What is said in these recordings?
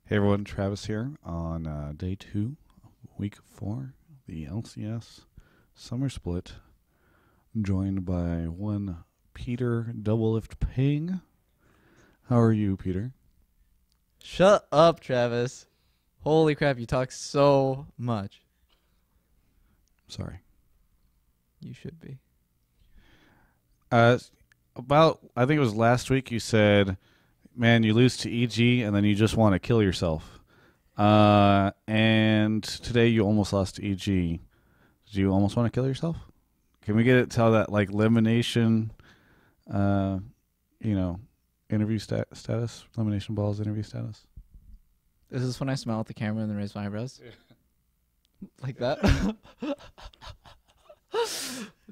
Hey everyone, Travis here on day 2, week 4, the LCS summer split, joined by one Peter Doublelift Ping. How are you, Peter? Shut up, Travis. Holy crap, you talk so much. Sorry. You should be. Uh, I think it was last week you said, man, you lose to EG and then you just want to kill yourself. And today you almost lost to EG. Did you almost want to kill yourself? Can we get it to that like elimination, uh, you know, interview status, elimination balls interview status? This is when I smile at the camera and then raise my eyebrows. Yeah. Like that?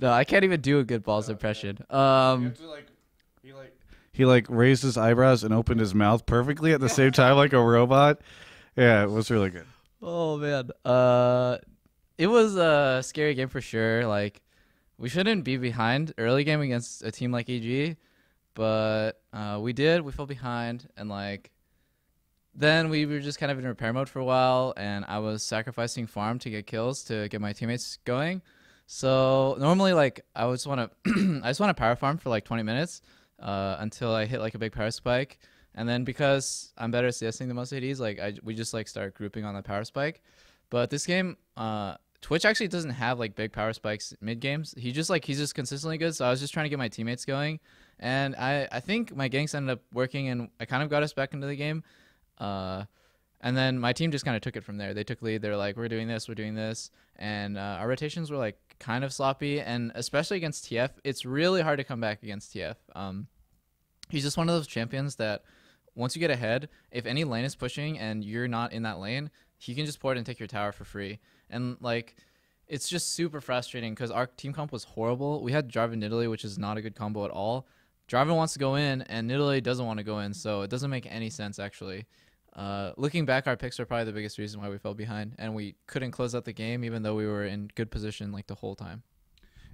No, I can't even do a good balls impression. You have to he raised his eyebrows and opened his mouth perfectly at the same time like a robot. Yeah, it was really good. Oh man. It was a scary game for sure. Like we shouldn't be behind early game against a team like EG, but we did. We fell behind and like then we were just kind of in repair mode for a while, and I was sacrificing farm to get kills to get my teammates going. So normally, like I just want to, I just want to power farm for like 20 minutes until I hit like a big power spike, and then because I'm better at CSing than most ADs, like we just like start grouping on the power spike. But this game, Twitch actually doesn't have like big power spikes mid games. He's just consistently good. So I was just trying to get my teammates going, and I think my ganks ended up working, and I kind of got us back into the game. Uh, and then my team just kind of took it from there. They took lead. They're like, we're doing this. And our rotations were like kind of sloppy. And especially against TF, it's really hard to come back against TF. He's just one of those champions that once you get ahead, if any lane is pushing and you're not in that lane, he can just port and take your tower for free. And like, it's just super frustrating because our team comp was horrible. We had Jarvan Nidalee, which is not a good combo at all. Jarvan wants to go in, and Nidalee doesn't want to go in, so it doesn't make any sense actually. Looking back, our picks are probably the biggest reason why we fell behind, and we couldn't close out the game even though we were in good position like the whole time.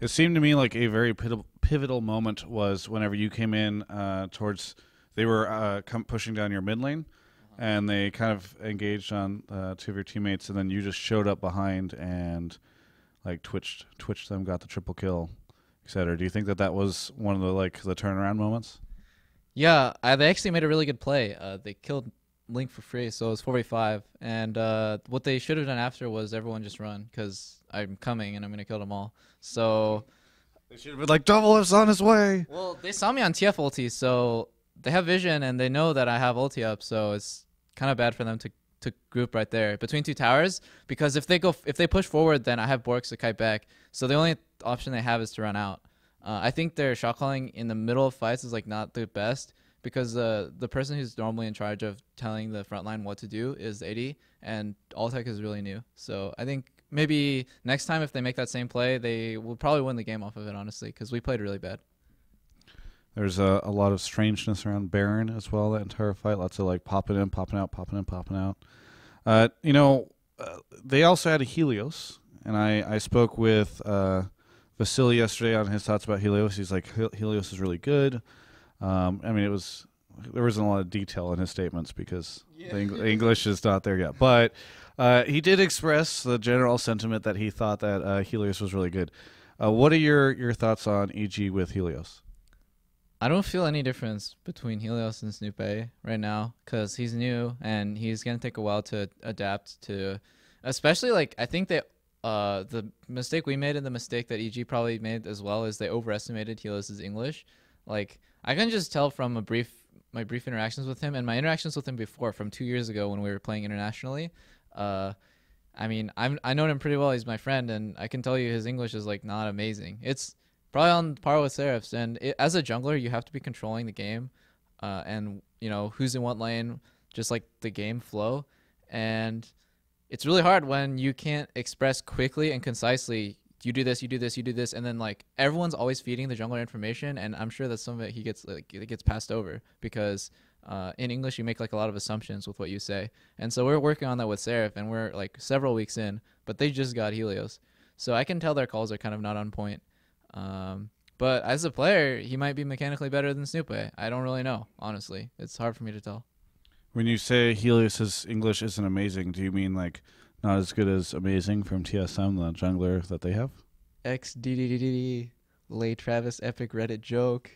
It seemed to me like a very pivotal moment was whenever you came in towards. They were pushing down your mid lane, and they kind of engaged on two of your teammates, and then you just showed up behind and like twitched them, got the triple kill, etc. Do you think that that was one of the turnaround moments? Yeah, they actually made a really good play. They killed Link for free, so it was 4v5. And what they should have done after was everyone just run, because I'm coming and I'm going to kill them all. So, They should have been like, Doublelift's on his way. well, they saw me on TF ulti, so they have vision and they know that I have ulti up, so it's kind of bad for them to group right there between two towers, because if they push forward, then I have Borks to kite back. So the only option they have is to run out. I think their shot calling in the middle of fights is like not the best, because the person who's normally in charge of telling the front line what to do is AD, and Altec is really new. So I think maybe next time if they make that same play, they will probably win the game off of it, honestly, because we played really bad. There's a lot of strangeness around Baron as well. That entire fight, lots of like popping in, popping out, popping in, popping out. They also had a Helios, and I spoke with Vasily yesterday on his thoughts about Helios. He's like, Helios is really good. There wasn't a lot of detail in his statements because the English is not there yet. But he did express the general sentiment that he thought that Helios was really good. What are your thoughts on EG with Helios? I don't feel any difference between Helios and Snoop right now, because he's new and he's gonna take a while to adapt to, especially like I think that the mistake we made and the mistake that EG probably made as well is they overestimated Helios's English. Like I can just tell from my brief interactions with him and my interactions with him before from 2 years ago when we were playing internationally. I mean, I know him pretty well. He's my friend, and I can tell you his English is like not amazing. It's probably on par with Seraph's. And as a jungler, you have to be controlling the game, and you know who's in what lane, just like the game flow. And it's really hard when you can't express quickly and concisely. You do this, you do this, you do this, and then like everyone's always feeding the jungler information, and I'm sure that some of it it gets passed over because in English you make like a lot of assumptions with what you say, and so we're working on that with Seraph, and we're like several weeks in, but they just got Helios, so I can tell their calls are kind of not on point. But as a player, he might be mechanically better than Snoop. I don't really know, honestly. It's hard for me to tell. When you say Helios's English isn't amazing, do you mean like not as good as Amazing from TSM, the jungler that they have? XDDDD, lay Travis epic Reddit joke.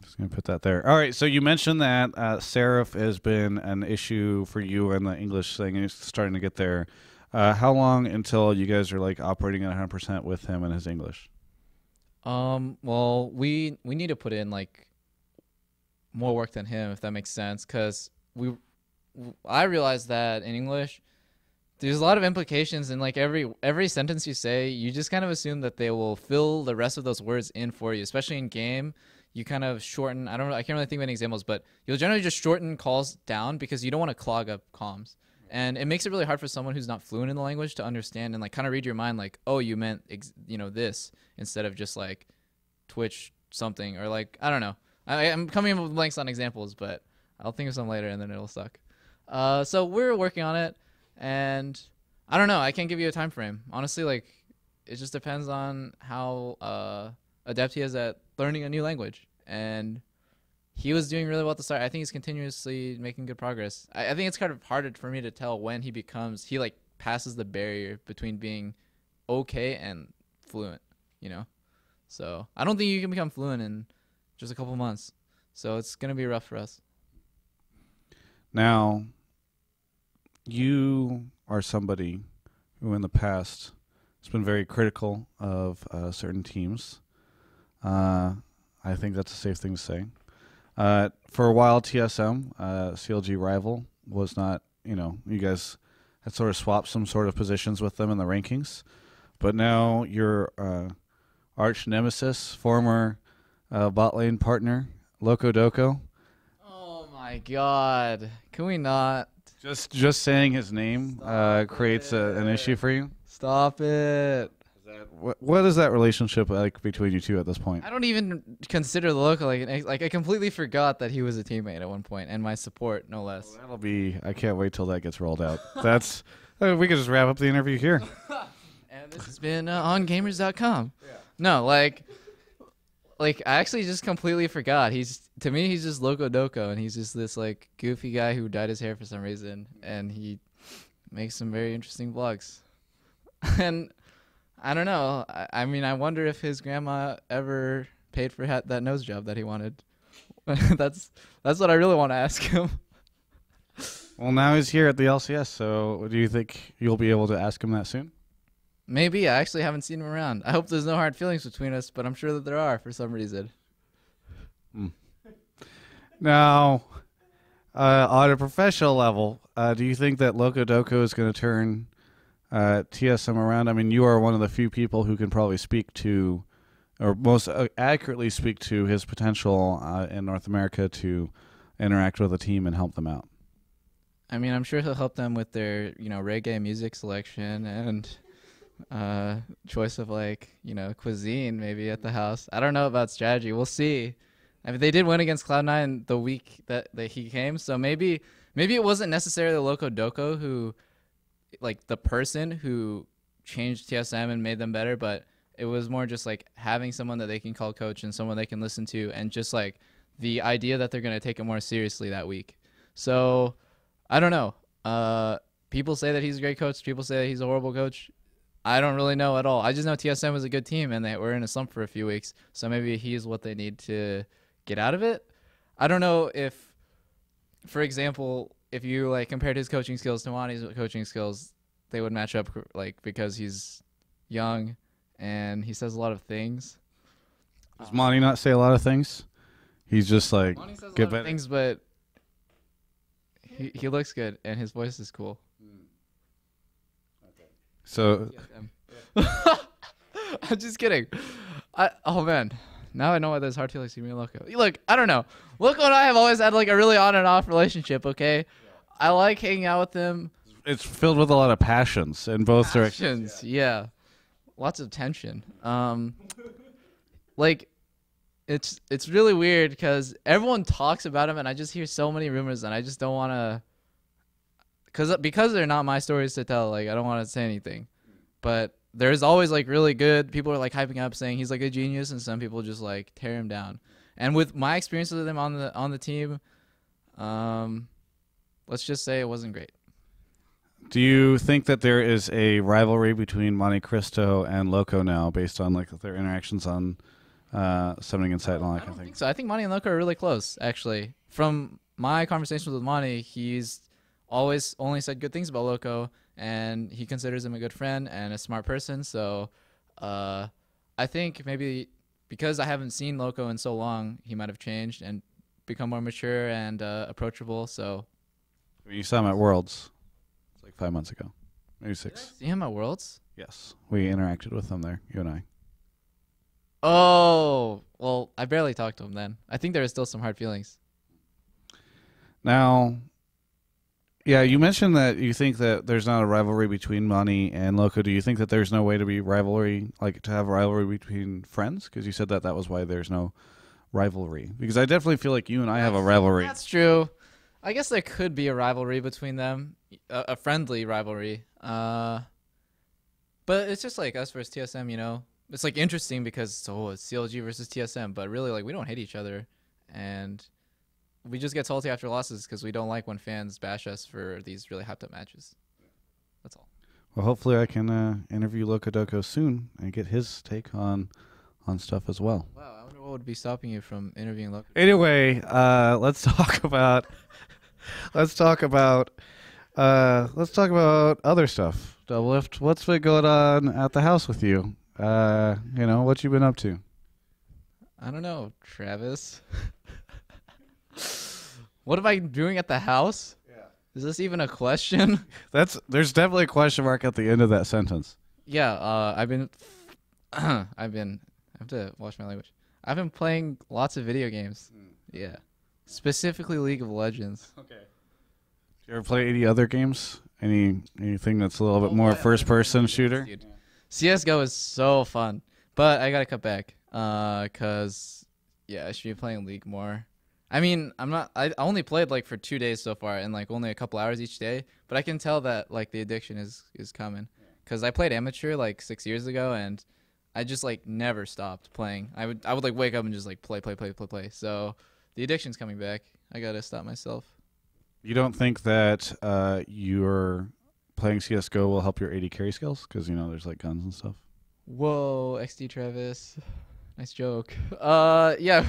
Just gonna put that there. All right. So you mentioned that Seraph has been an issue for you and the English thing, and it's starting to get there. How long until you guys are like operating at 100% with him and his English? Well, we need to put in like more work than him, if that makes sense, because I realized that in English, there's a lot of implications, and like every sentence you say, you just kind of assume that they will fill the rest of those words in for you, especially in game. You kind of shorten. I can't really think of any examples, but you'll generally just shorten calls down because you don't want to clog up comms. And it makes it really hard for someone who's not fluent in the language to understand and like kind of read your mind, like, oh, you meant this, instead of just like Twitch something, or like, I don't know. I'm coming up with blanks on examples, but I'll think of some later and then it'll suck. So we're working on it, and I don't know. I can't give you a time frame. Honestly, like, it just depends on how adept he is at learning a new language. And he was doing really well at the start. I think he's continuously making good progress. I think it's kind of harder for me to tell when he like passes the barrier between being okay and fluent, you know? So I don't think you can become fluent in just a couple months. So it's going to be rough for us. Now, you are somebody who in the past has been very critical of certain teams. I think that's a safe thing to say. For a while, TSM, CLG rival, was not, you guys had sort of swapped some sort of positions with them in the rankings. But now your arch nemesis, former bot lane partner, Locodoco. Oh my god. Can we not? Just saying his name creates an issue for you? Stop it. What is that relationship like between you two at this point? I don't even consider the Loco like I completely forgot that he was a teammate at one point, and my support, no less. Well, that'll be. I can't wait till that gets rolled out. That's. We could just wrap up the interview here. And this has been on gamers.com. Yeah. No, like I actually just completely forgot. To me, he's just Locodoco, and he's just this like goofy guy who dyed his hair for some reason, and he makes some very interesting vlogs. And I don't know. I mean, I wonder if his grandma ever paid for that nose job that he wanted. That's what I really want to ask him. Well, now he's here at the LCS, so do you think you'll be able to ask him that soon? Maybe. I actually haven't seen him around. I hope there's no hard feelings between us, but I'm sure that there are for some reason. Now, on a professional level, do you think that Locodoco is going to turn TSM around? I mean, you are one of the few people who can probably speak to, or most accurately speak to, his potential in North America to interact with a team and help them out. I mean, I'm sure he'll help them with their, reggae music selection and choice of cuisine maybe at the house. I don't know about strategy. We'll see. I mean, they did win against Cloud9 the week that he came, so maybe it wasn't necessarily Locodoco who, like, the person who changed TSM and made them better, but it was more just like having someone that they can call coach and someone they can listen to, and just like the idea that they're going to take it more seriously that week. So I don't know. People say that he's a great coach. People say that he's a horrible coach. I don't really know at all. I just know TSM was a good team, and they were in a slump for a few weeks. So maybe he's what they need to get out of it. I don't know if, for example, if you like compared his coaching skills to Monty's coaching skills, they would match up, like, because he's young and he says a lot of things. Does Monty not say a lot of things? He's just like, Monty says a lot of things, but he looks good and his voice is cool. So I'm just kidding. Oh man, now I know why there's hard feelings to me and Loco. Look, I don't know. Loco and I have always had like a really on and off relationship. Okay, I like hanging out with him. It's filled with a lot of passions in both directions. Yeah. Lots of tension. Like, it's really weird because everyone talks about him, and I just hear so many rumors, and I just don't want to, because they're not my stories to tell. Like, I don't want to say anything, but there's always like really good people are like hyping up, saying he's like a genius, and some people just like tear him down. And with my experience with him on the team, let's just say it wasn't great. Do you think that there is a rivalry between Monte Cristo and Loco now, based on like their interactions on Summoning Insight and all that kind of thing? So I think Monty and Loco are really close, actually. From my conversations with Monty, he's always only said good things about Loco, and he considers him a good friend and a smart person. So I think maybe because I haven't seen Loco in so long, he might have changed and become more mature and approachable. So You saw him at Worlds. It's like 5 months ago, maybe 6. Did I see him at Worlds? Yes, we interacted with him there, you and I. Oh, well, I barely talked to him then. I think there are still some hard feelings. Now, yeah, you mentioned that you think that there's not a rivalry between Monty and Loco. Do you think that there's no way to be rivalry, like to have a rivalry between friends? Because you said that that was why there's no rivalry. Because I definitely feel like you and I have a rivalry. That's true. I guess there could be a rivalry between them, a friendly rivalry. But it's just like us versus TSM, you know? It's like interesting because it's CLG versus TSM, but really like we don't hate each other, and we just get salty after losses because we don't like when fans bash us for these really hyped up matches. That's all. Well, hopefully I can interview Locodoco soon and get his take on stuff as well. Wow, I wonder what would be stopping you from interviewing Loco. Anyway, let's talk about other stuff. Doublelift, what's been going on at the house with you? What you been up to? I don't know, Travis. What am I doing at the house? Yeah. Is this even a question? There's definitely a question mark at the end of that sentence. Yeah, I have to watch my language. I've been playing lots of video games. Yeah. Specifically League of Legends. Okay. Do you ever play any other games? Anything that's a little bit more first-person shooter? Dude. CSGO is so fun, but I gotta cut back cause I should be playing League more. I mean, I only played like for 2 days so far and like only a couple hours each day, but I can tell that like the addiction is coming cause I played amateur like 6 years ago and I just like never stopped playing. I would like wake up and just like play. So the addiction's coming back. I gotta stop myself. You don't think that you're playing CSGO will help your AD carry skills? Because, there's like guns and stuff. Whoa, XD Travis. Nice joke. Yeah,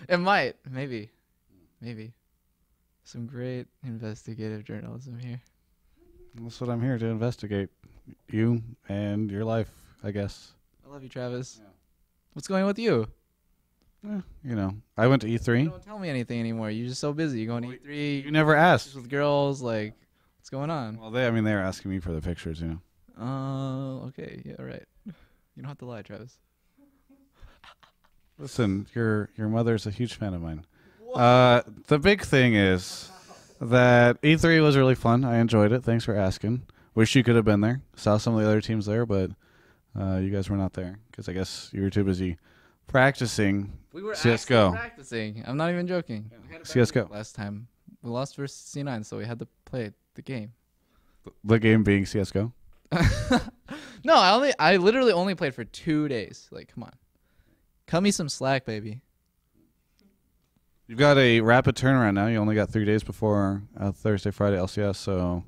it might. Maybe. Some great investigative journalism here. That's what I'm here to investigate. You and your life, I guess. I love you, Travis. Yeah. What's going on with you? I went to E3. You don't tell me anything anymore. You're just so busy. You going to E3. You never asked. With girls, like, what's going on? Well, they were asking me for the pictures, Okay. Yeah, right. You don't have to lie, Travis. Listen, your mother's a huge fan of mine. The big thing is that E3 was really fun. I enjoyed it. Thanks for asking. Wish you could have been there. Saw some of the other teams there, but you guys were not there because I guess you were too busy practicing. We were CSGO. Practicing. I'm not even joking. Yeah. CSGO. Last time we lost versus C9, so we had to play the game. The game being CSGO? No, I literally only played for 2 days. Like, come on. Cut me some slack, baby. You've got a rapid turnaround now. You only got 3 days before Thursday, Friday LCS, so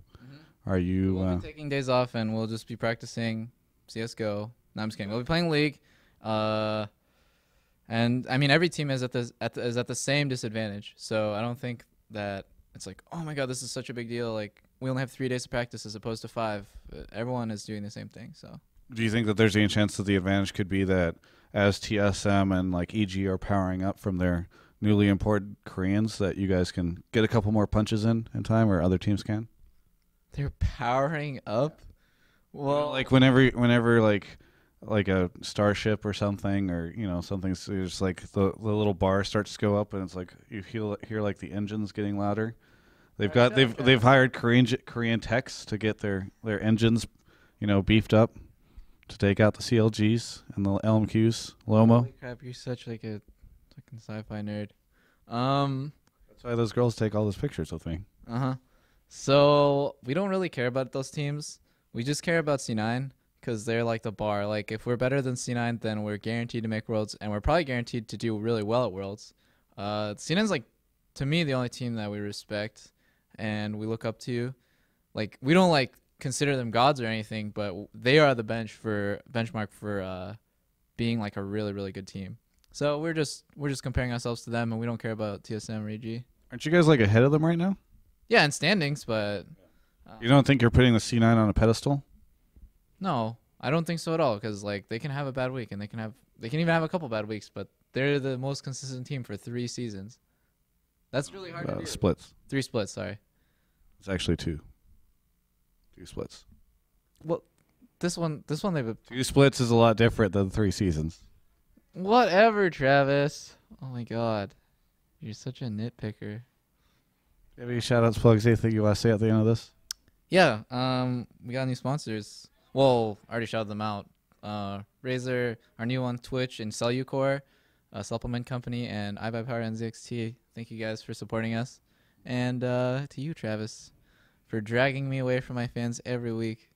are you... We'll be taking days off, and we'll just be practicing CSGO. No, I'm just kidding. We'll be playing League. And I mean, every team is at the same disadvantage. So I don't think that it's like, oh my god, this is such a big deal. Like, we only have 3 days of practice as opposed to 5. Everyone is doing the same thing. So do you think that there's any chance that the advantage could be that as TSM and like EG are powering up from their newly imported Koreans, that you guys can get a couple more punches in time, or other teams can? They're powering up. Well, like whenever like a starship or something, or something's just like the little bar starts to go up, and it's like you hear like the engines getting louder. They've hired Korean techs to get their engines, beefed up to take out the CLGs and the LMQs. Lomo. Holy crap! You're such like a fucking sci-fi nerd. That's why those girls take all those pictures with me. So we don't really care about those teams. We just care about C9. because they're like the bar. Like if we're better than C9, then we're guaranteed to make Worlds, and we're probably guaranteed to do really well at Worlds. C9's like, to me, the only team that we respect and we look up to. Like we don't like consider them gods or anything, but they are the benchmark for being like a really, really good team. So we're just comparing ourselves to them, and we don't care about TSM or AG. Aren't you guys like ahead of them right now? Yeah, in standings, but You don't think you're putting the C9 on a pedestal? no, I don't think so at all. Because like they can have a bad week, and they can even have a couple bad weeks, but they're the most consistent team for 3 seasons. That's really hard to do. Splits. 3 splits, sorry. It's actually 2. 2 splits. Well, this one they've 2 splits is a lot different than 3 seasons. whatever, Travis. Oh my God, you're such a nitpicker. Do you have any shout-outs, plugs, anything you want to say at the end of this? Yeah, we got new sponsors. Well, I already shouted them out. Razer, our new one, Twitch, and Cellucor, a supplement company, and iBuyPower NZXT. Thank you guys for supporting us. And to you, Travis, for dragging me away from my fans every week.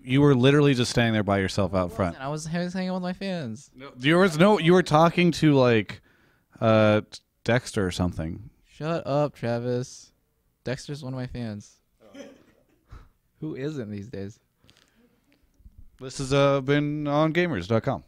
You were literally just standing there by yourself out front. I was hanging out with my fans. You were talking to like Dexter or something. Shut up, Travis. Dexter's one of my fans. Who isn't these days? This has been on gamers.com.